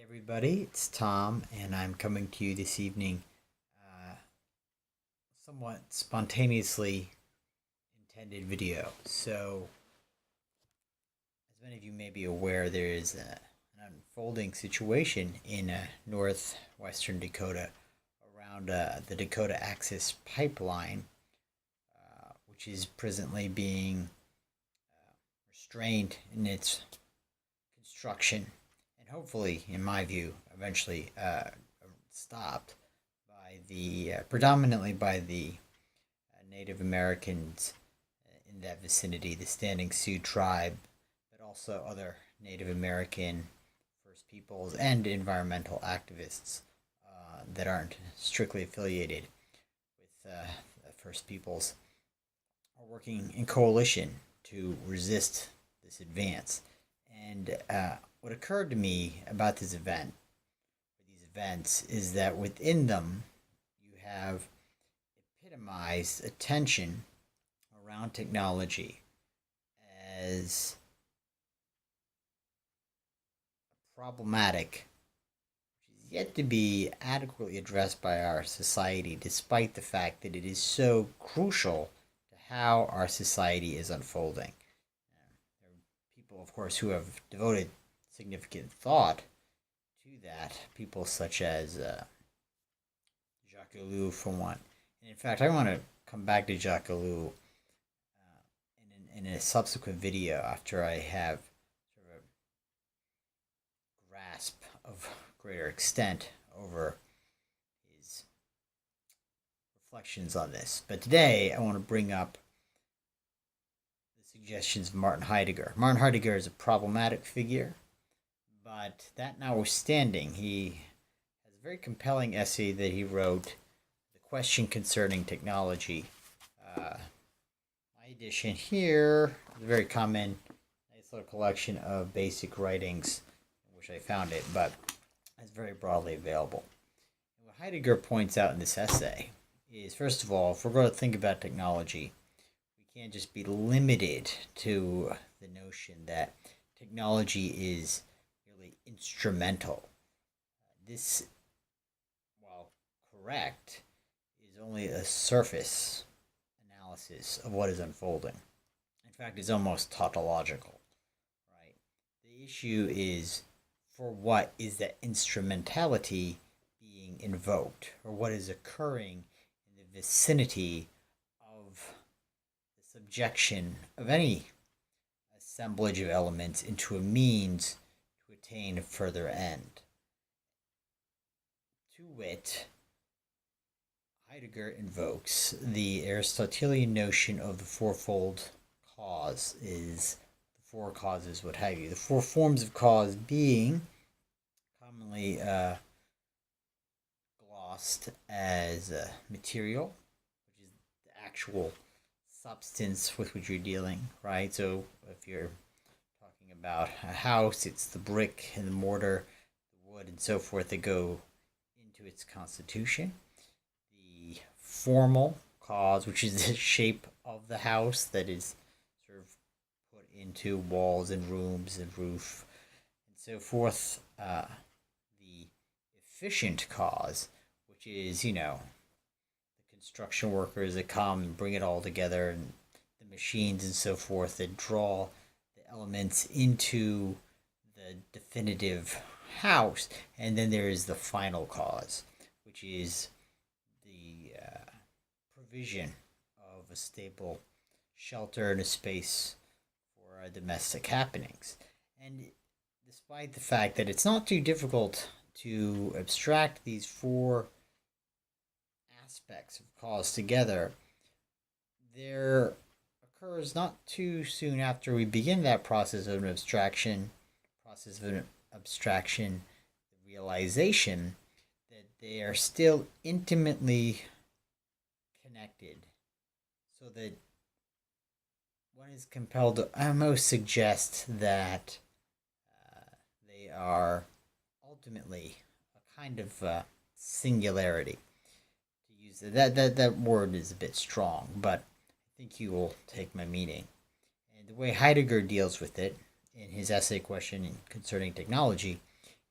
Everybody, it's Tom, and I'm coming to you this evening, uh, somewhat spontaneously intended video. So, as many of you may be aware, there is an unfolding situation in northwestern Dakota around the Dakota Access Pipeline, which is presently being restrained in its construction and hopefully, in my view, eventually stopped by the predominantly by the Native Americans in that vicinity, the Standing Sioux tribe, but also other Native American First Peoples and environmental activists that aren't strictly affiliated with First Peoples are working in coalition to resist this advance. And what occurred to me about this event, or these events, is that within them you have epitomized attention around technology as problematic, which is yet to be adequately addressed by our society, despite the fact that it is so crucial to how our society is unfolding. There are people, of course, who have devoted significant thought to that. People such as Jacques Ellul, for one. And in fact, I want to come back to Jacques Ellul in a subsequent video after I have sort of a grasp of greater extent over his reflections on this. But today, I want to bring up the suggestions of Martin Heidegger. Martin Heidegger is a problematic figure. But that notwithstanding, he has a very compelling essay that he wrote, The Question Concerning Technology. My edition here is a very common, nice little collection of basic writings, in which I found it, but it's very broadly available. And what Heidegger points out in this essay is, first of all, if we're going to think about technology, we can't just be limited to the notion that technology is instrumental. This, while correct, is only a surface analysis of what is unfolding. In fact, it's almost tautological, right? The issue is, for what is that instrumentality being invoked, or what is occurring in the vicinity of the subjection of any assemblage of elements into a means attain a further end. To wit, Heidegger invokes the Aristotelian notion of the fourfold cause, is the four causes, what have you. The four forms of cause being commonly glossed as material, which is the actual substance with which you're dealing, right? So if you're about a house, it's the brick and the mortar, the wood and so forth that go into its constitution. The formal cause, which is the shape of the house that is sort of put into walls and rooms and roof and so forth. The efficient cause, which is, the construction workers that come and bring it all together, and the machines and so forth that draw elements into the definitive house. And then there is the final cause, which is the provision of a stable shelter and a space for domestic happenings. And despite the fact that it's not too difficult to abstract these four aspects of cause together, there occurs not too soon after we begin that process of abstraction, the realization that they are still intimately connected, so that one is compelled to almost suggest that they are ultimately a kind of singularity. To use that word is a bit strong, but I think you will take my meaning. And the way Heidegger deals with it in his essay Question Concerning Technology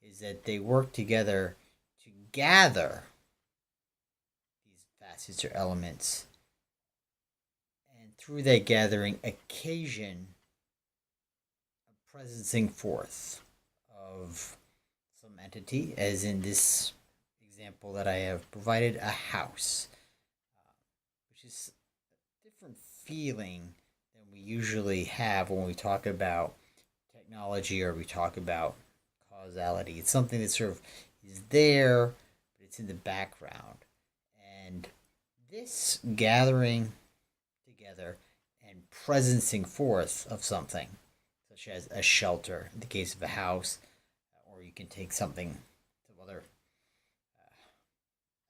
is that they work together to gather these facets or elements, and through that gathering occasion a presencing forth of some entity, as in this example that I have provided, a house, which is a different feeling than we usually have when we talk about technology or we talk about causality. It's something that sort of is there, but it's in the background. And this gathering together and presencing forth of something, such as a shelter in the case of a house, or you can take something, some other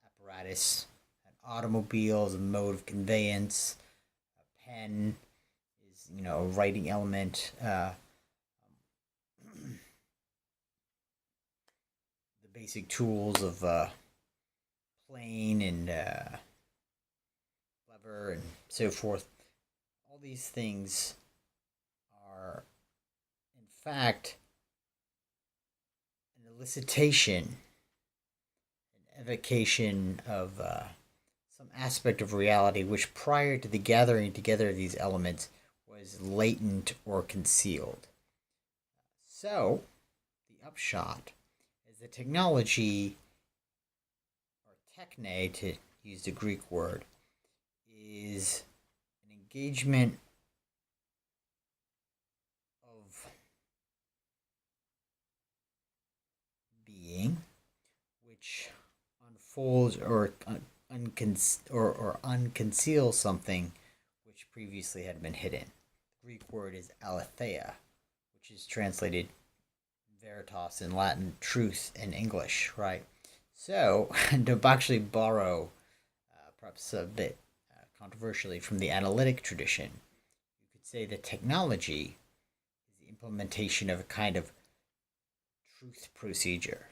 apparatus, an automobile is a mode of conveyance, a pen is, a writing element, the basic tools of plane and lever and so forth. All these things are, in fact, an elicitation, an evocation of some aspect of reality which prior to the gathering together of these elements was latent or concealed. So, the upshot is that technology, or techne to use the Greek word, is an engagement of being which unfolds or unconceals something which previously had been hidden. The Greek word is aletheia, which is translated veritas in Latin, truth in English, right? So, to actually borrow, perhaps a bit controversially, from the analytic tradition, you could say that technology is the implementation of a kind of truth procedure.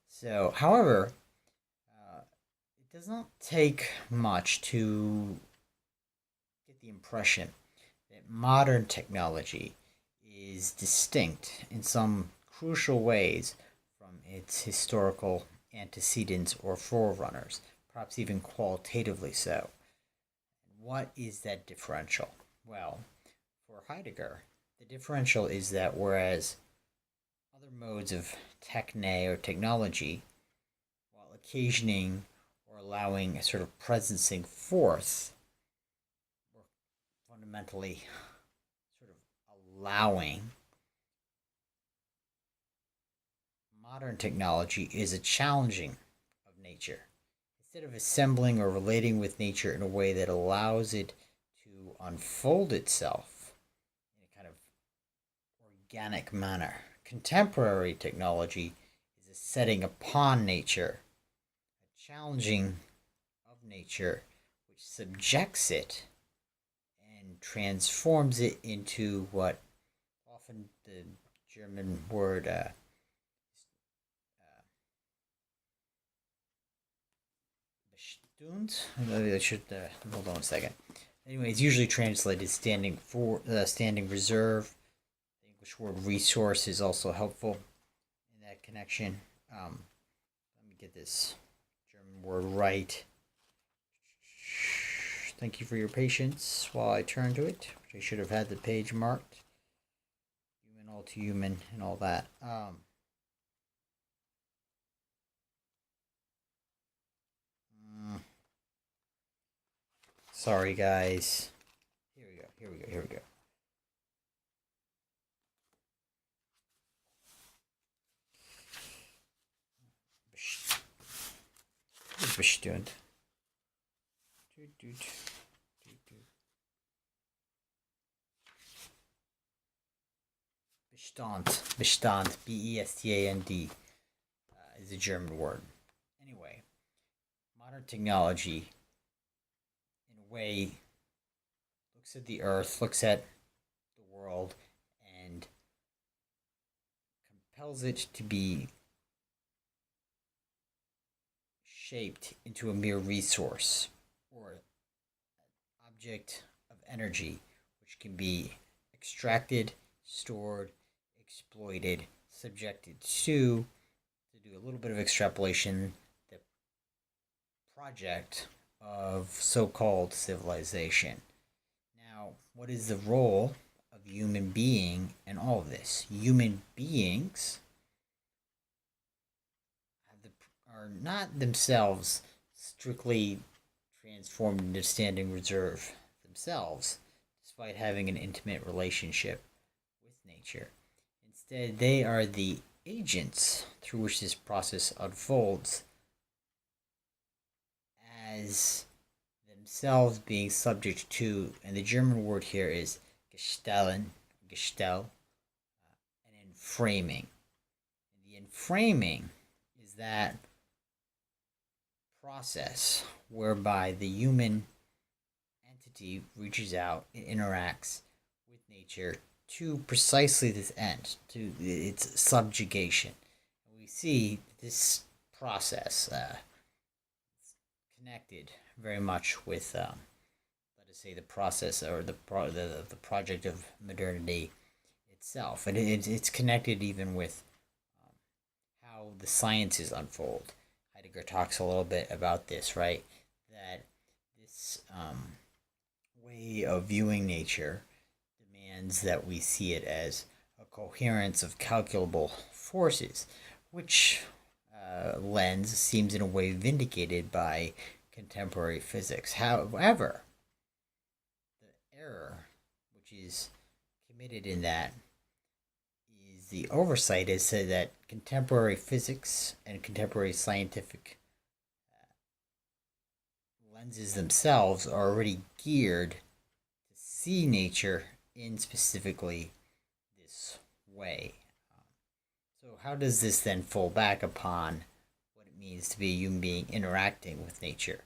So, however, it does not take much to get the impression that modern technology is distinct in some crucial ways from its historical antecedents or forerunners, perhaps even qualitatively so. What is that differential? Well, for Heidegger, the differential is that whereas other modes of techne or technology, while occasioning or allowing a sort of presencing forth, or fundamentally sort of allowing, modern technology is a challenging of nature. Instead of assembling or relating with nature in a way that allows it to unfold itself in a kind of organic manner, contemporary technology is a setting upon nature, a challenging of nature, which subjects it and transforms it into what often the German word bestimmt. I should hold on a second. Anyway, it's usually translated standing reserve. The English word resource is also helpful in that connection. Let me get this German word right. Thank you for your patience while I turn to it, which I should have had the page marked. Human, all too human, and all that. Sorry, guys. Here we go. Bestimmt. Bestand, B-E-S-T-A-N-D, is a German word. Anyway, modern technology, in a way, looks at the earth, looks at the world, and compels it to be shaped into a mere resource or object of energy which can be extracted, stored, exploited, subjected to do a little bit of extrapolation, the project of so-called civilization. Now, what is the role of human being in all of this? Human beings are not themselves strictly transformed into standing reserve themselves, despite having an intimate relationship with nature. Instead, they are the agents through which this process unfolds, as themselves being subject to, and the German word here is gestell, and enframing. And the enframing is that process whereby the human entity reaches out and interacts with nature to precisely this end, to its subjugation. And we see this process connected very much with, let us say, the process or the project of modernity itself, and it's connected even with how the sciences unfold. Heidegger talks a little bit about this, right? That this way of viewing nature demands that we see it as a coherence of calculable forces, which lens seems in a way vindicated by contemporary physics. However, the error which is committed in that is the oversight is so that contemporary physics and contemporary scientific lenses themselves are already geared to see nature in specifically this way. So how does this then fall back upon what it means to be a human being interacting with nature?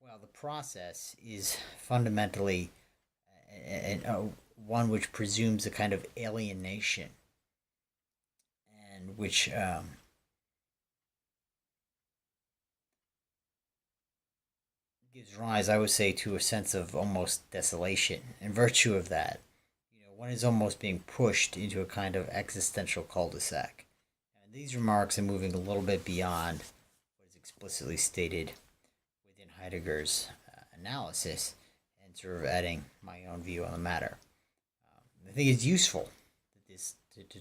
Well, the process is fundamentally one which presumes a kind of alienation, and which gives rise, I would say, to a sense of almost desolation. In virtue of that, one is almost being pushed into a kind of existential cul-de-sac. And these remarks are moving a little bit beyond what is explicitly stated within Heidegger's analysis, and sort of adding my own view on the matter. I think it's useful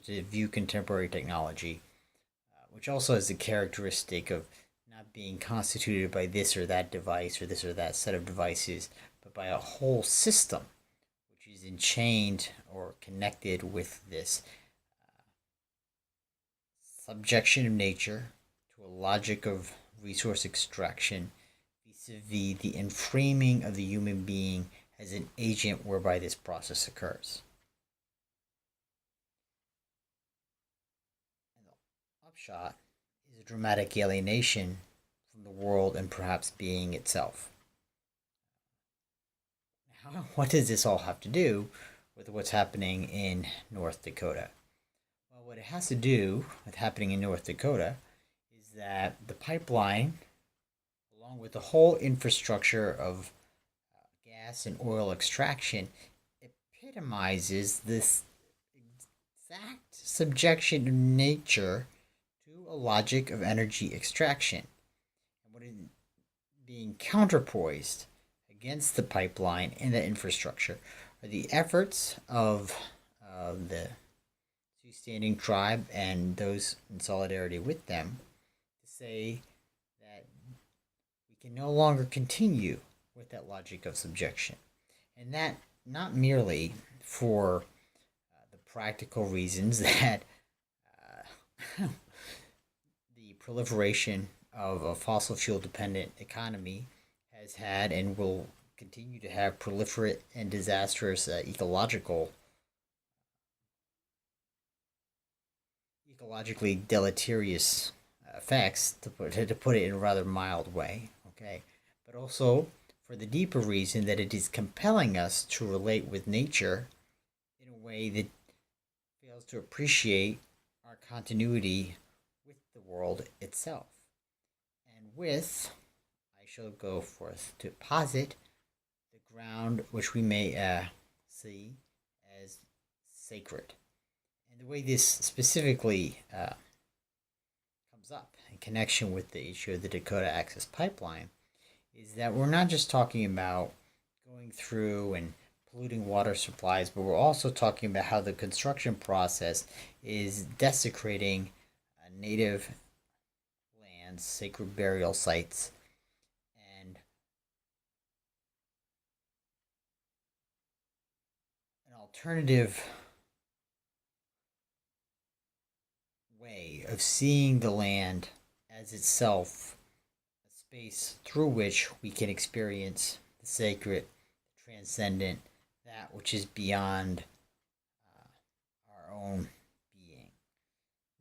to view contemporary technology, which also has the characteristic of not being constituted by this or that device or this or that set of devices, but by a whole system which is enchained or connected with this subjection of nature to a logic of resource extraction vis-a-vis the enframing of the human being as an agent whereby this process occurs. And the upshot is a dramatic alienation from the world and perhaps being itself. Now, what does this all have to do with what's happening in North Dakota? Well, what it has to do with happening in North Dakota is that the pipeline, along with the whole infrastructure of gas and oil extraction, epitomizes this exact subjection of nature to a logic of energy extraction. And what is being counterpoised against the pipeline and the infrastructure are the efforts of the Sioux-standing tribe and those in solidarity with them to say that we can no longer continue with that logic of subjection. And that not merely for the practical reasons that the proliferation of a fossil fuel dependent economy has had and will continue to have proliferate and disastrous ecologically deleterious effects, to put it in a rather mild way, okay? But also for the deeper reason that it is compelling us to relate with nature in a way that fails to appreciate our continuity with the world itself. And with, I shall go forth to posit the ground which we may see as sacred. And the way this specifically comes up in connection with the issue of the Dakota Access Pipeline is that we're not just talking about going through and polluting water supplies, but we're also talking about how the construction process is desecrating native lands, sacred burial sites, and an alternative way of seeing the land as itself a space through which we can experience the sacred, the transcendent, that which is beyond our own being.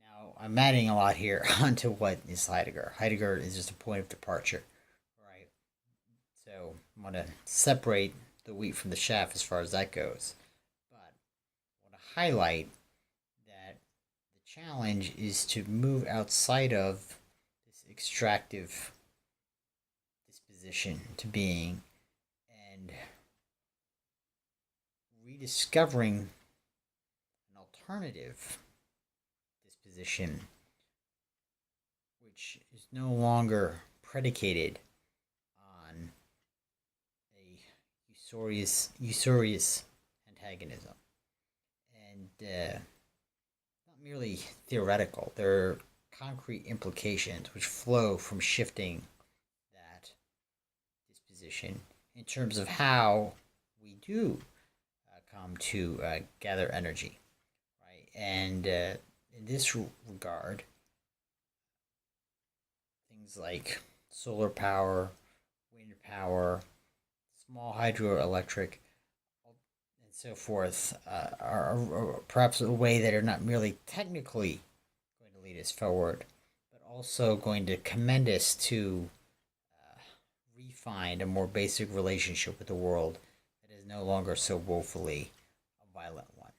Now, I'm adding a lot here onto what is Heidegger. Heidegger is just a point of departure, right? So I want to separate the wheat from the chaff as far as that goes. But I want to highlight that the challenge is to move outside of this extractive disposition to being and rediscovering an alternative disposition which is no longer predicated on a usurious antagonism and not merely theoretical. There are concrete implications which flow from shifting that disposition in terms of how we do come to gather energy, right? And in this regard, things like solar power, wind power, small hydroelectric, and so forth are perhaps a way that are not merely technically going to lead us forward, but also going to commend us to refine a more basic relationship with the world that is no longer so woefully a violent one.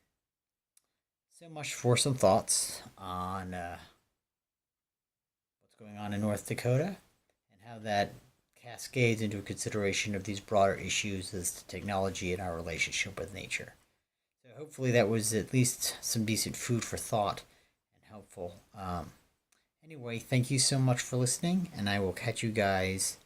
So much for some thoughts on what's going on in North Dakota and how that cascades into a consideration of these broader issues as to technology and our relationship with nature. So hopefully that was at least some decent food for thought and helpful. Anyway, thank you so much for listening, and I will catch you guys